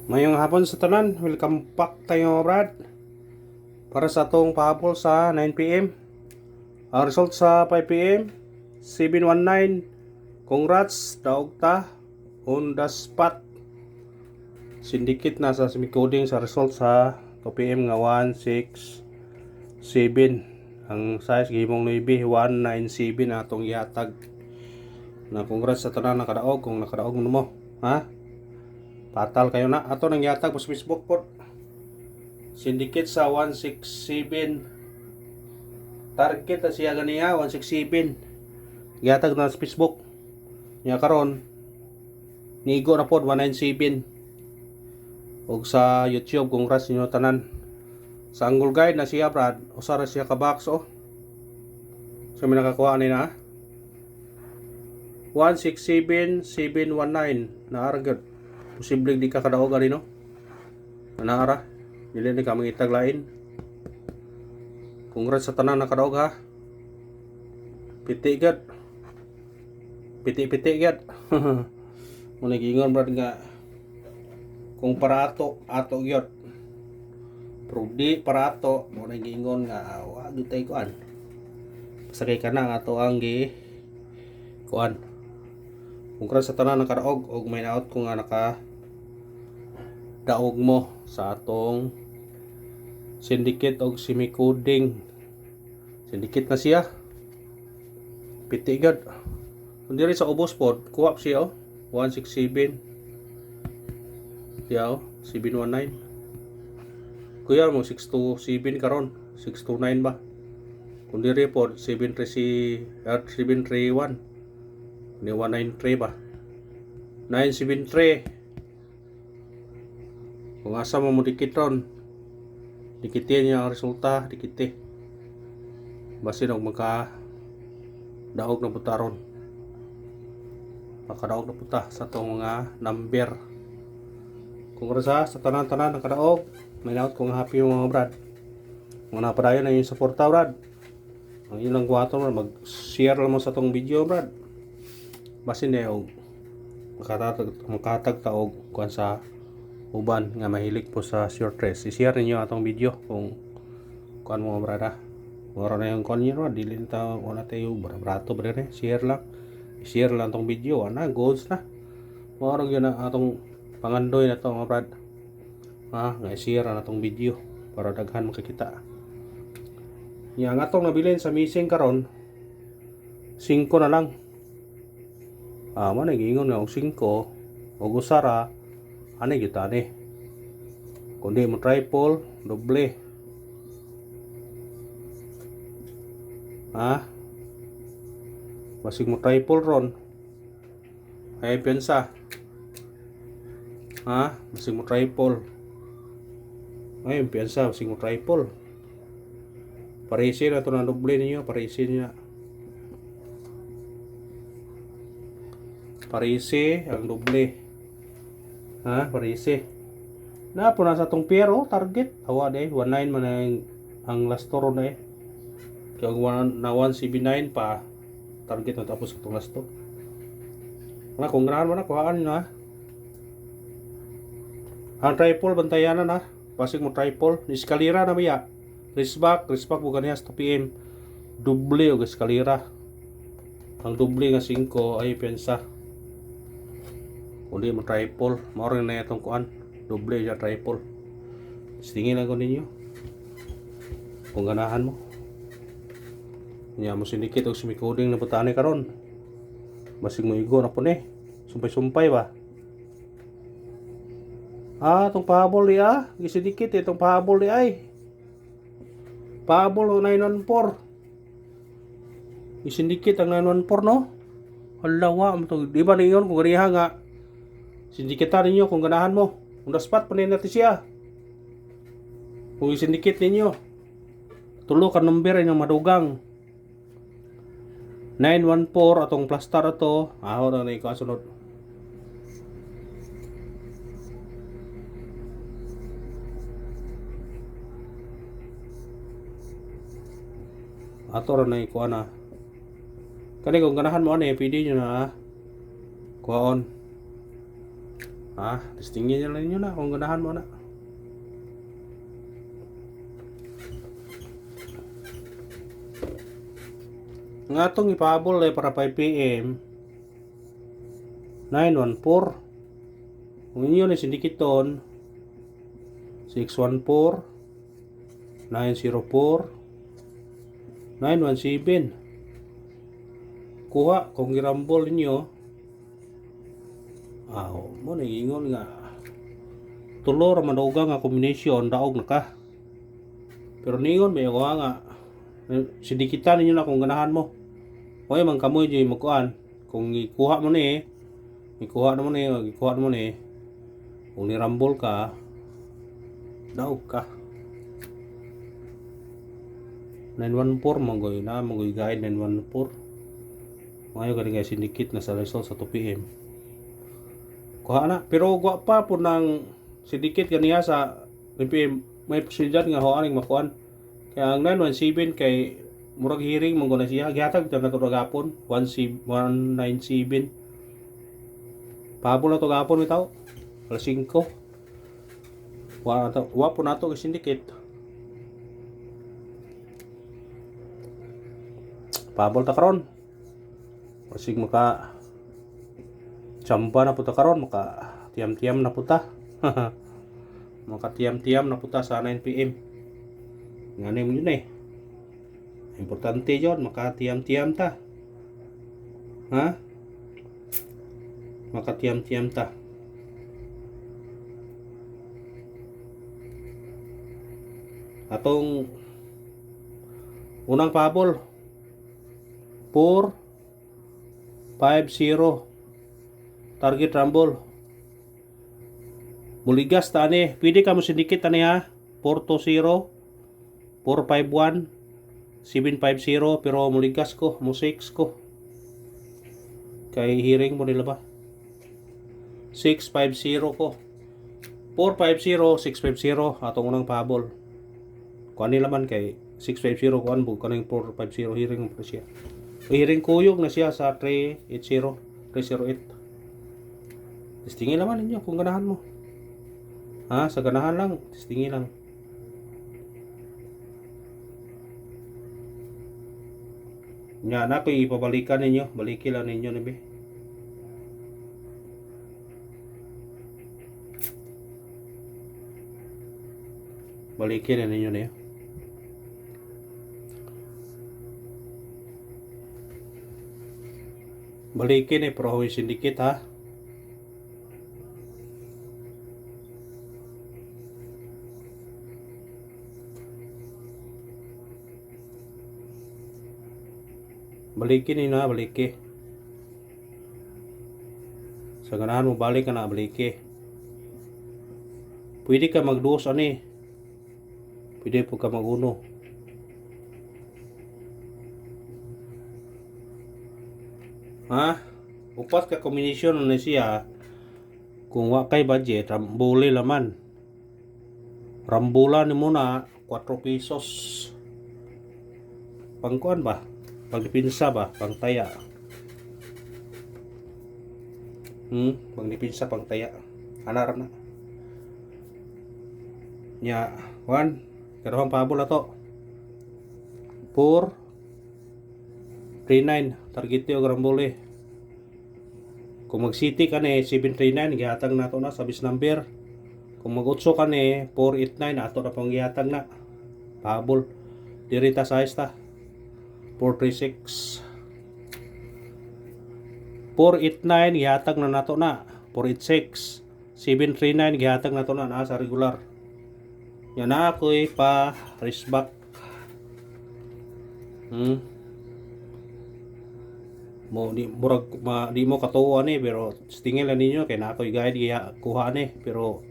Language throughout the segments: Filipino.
Mayong hapon sa tanan, welcome back tayo mga brad. Para sa atong pahabol sa 9pm. Ang result sa 5pm, 719. Congrats, daog ta, on the spot. Sindikit na sa semicoding sa result sa 2pm nga 167. Ang size gihimong 9, 197 atong ihatag. Na congrats sa tanan nakadaog kung nakadaog mo. Ha? Patal kayo na. Ato nang yatag sa Facebook po. Syndicate sa 167. Target na siya ganiya 167. Yatag na sa Facebook. Nya karon nigo na po 197. Og sa YouTube congrats ninyo tanan. Sa angle guide na siya brad. Usara siya ka box oh. So may nakakuha ni na. 167719 na aragod. Posibleng di ka kadaog ali no. Anaara, dili ni ka mangitag lain. Congrats sa tanan nakadaog ha. Piti gad. Piti gad. Muna giingon brad nga kung para ato gyud. Pero di para ato, muna giingon nga wa gyud tay kuan. Sakay ka na ato ang gi kuan. Congrats sa tanan nakadaog og may naot ko nga naka daog mo sa atong syndicate og semicoding. Syndicate na siya. Piti gad. Kung diri sa ubos pod, kuha siya 167. Siya 719. Kuya mo 627 karon, 629 ba? Kung diri pod 731. Ni 193 ba? 973. Kung asa mo dikit ron, dikitin niya ang resulta, dikiti. Basin og magka daog na puta ron. Makadaog na puta sa itong mga number. Kung sa tanan-tanan nakadaog, may naot kong happy mga brad. Mga napadayon na yung suporta brad. Ang ilang kuwato mag-share lang mo sa itong video brad. Basin na og makatag taog kuan sa uban nga mahilig po sa short dress. I-share ninyo atong video kung kuan mo brada. Moro na yung kuan niyo, dili ta wala tayo barato brada. Share lang. I-share lang tong video ana goals na. Moro gyud na atong pangandoy na to mga brad. Ha, nga i-share na tong video para daghan makakita. Yang atong nabilin sa missing karon 5 na lang. Man giingon nga og 5 og usara ani gyud ani. Kundi mo triple, doble. Ha? Basig mo triple ron. Ay pensa. Ha? Basig mo triple. Ay pensa basig mo triple. Parisin na to na doble niyo, parisin niya. Parisi ang doble. Ha, parisi. Na po na sa tong pero target awa day 19 man ang last toro na Kaya na 179 pa target na tapos itong last to. Na kung ganahan mo na kuhaan na. Ang triple bantayanan na. Pasig mo triple, eskalera na biya. Risback bukan niya sa 2pm. Doble og eskalera. Ang doble nga 5 ay pensa. Kundi mo triple, mao na itong kuan, doble siya triple. Tingin lang ko ninyo. Kung ganahan mo. Nya mo sindikit og semicoding na putane karon. Basig mo igo na po ni. Sumpay-sumpay ba? Itong pahabol di Gisidikit itong pahabol di ay. Pahabol 914. Isindikit ang 914 no? Halawa mo to. Di ba ningon kung ganiha nga sindikitan ninyo kung ganahan mo. On the spot pa natin siya. Kung isindikit ninyo. Tulo ka number inyong madugang. 914 atong plastar ato. Aho na ikaw sunod. Ato ra na ikuha na. Kani kung ganahan mo ani pwede nyo na kuhaon. Testingin nyo lang ninyo na kung ganahan mo na. Nga itong ipahabol para 5 p.m. 914. Kung inyo na sindikiton 614 904 917. Kuha kung girambol ninyo. Mo nag-ingon nga tulo ra man nga combination daog na ka. Pero ningon may nga sindikitan ninyo na kung ganahan mo. O man kamoy di magkuan. Kung ikuha mo ni, ikuha mo ni. Kung nirambol ka, daog ka. 914 manggoy guide 914. Ngayon kani guys sindikit na sa result sa 2 PM. Kuha na, pero gwa pa po ng sindikit kaniya sa 2 PM. May posibilidad nga hoaning makuan. Kaya ang 917 kay murag hearing mong na siya gihatag ta nato gapon 197. Pahabol na to gapon bitaw. Alas 5. Wa po nato kay sindikit. Pahabol ta karon. Pasig maka chamba na puta karon maka tiam-tiam na puta. Maka tiam-tiam na puta sa 9 PM. Ngani mo yun importante yun maka tiam-tiam ta. Maka tiam-tiam ta. Atong unang pahabol 450 target rumble. Muligas ta ani, pwede ka mo sindikit ani ha. 420 451 750 pero muligas ko, mo 6 ko. Kay hearing mo nila ba? 650 ko. 450 650 atong unang pahabol. Kuan nila man kay 650 kuan bug kanang 450 hearing mo siya. Hearing kuyog na siya sa 380 308. Testingin naman ninyo kung ganahan mo. Sa ganahan lang, testingin lang. Nya na ko ipabalikan ninyo, baliki lang ninyo ni be. Balikin na ninyo niya. Balikin pero huy sindikit ha. Balikin na baliki. Sa ganahan mo balik ka na baliki. Pwede ka magduos ani. Pwede po ka maguno. Upat ka kombinasyon na siya. Kung wa kay budget, rambuli laman. Rambula ni muna 4 pesos. Pangkuan ba? Pagdipinsa ba? Pangtaya. Pagdipinsa pangtaya. Hanarap na. Nya, 1 karohang pahabol na to. 439 target yo rambuli. Kung mag-city ka ni 739 gihatag nato na sa bis number. Kung mag-utso ka ni 489 ato na pang gihatag na. Pahabol. Dirita size ta. 436 489 gihatag na nato na. 486 739 gihatag nato na sa regular. Yan na ako'y pa wristback. Di mo katuwa ni pero tingin lang ninyo kay na ako'y guide kuha ni pero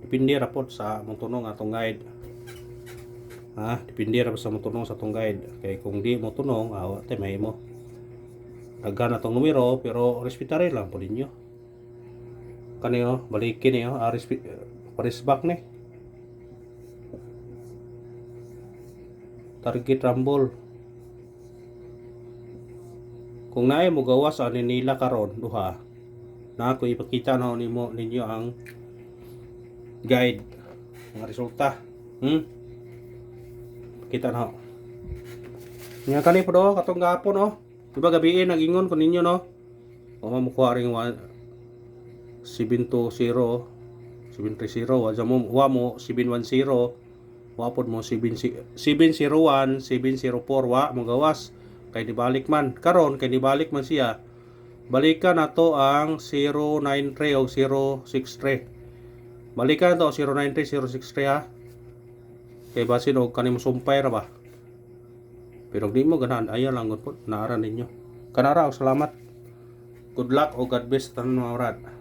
depende ra pod sa mong tunong atong guide. Depende ra sa mong tunong sa atong guide. Kay kung di mo tunong tay may mo. Daghan atong numero pero respetare lang po ninyo. Kaniyo balikin niyo wristback ni. Target rumble. Kung naay mo gawas ani nila karon duha. na ako ipakita na ninyo ang guide mga resulta. Kita na. Nga kani po do katong gapon no. Diba gabiin nagingon ko ninyo no. O makuha ring 720 730 wa mo 710 wa pod mo 701 704 wa mo gawas kay dibalik man karon kay dibalik man siya. Balikan nato ang 093 o 063. Balikan to 093 063 ha. Kay basin og kanimo sumpay ra ba. Pero di mo ganahan ayo lang gud po naara ninyo. Kanara og salamat. Good luck o God bless tanan mga brad.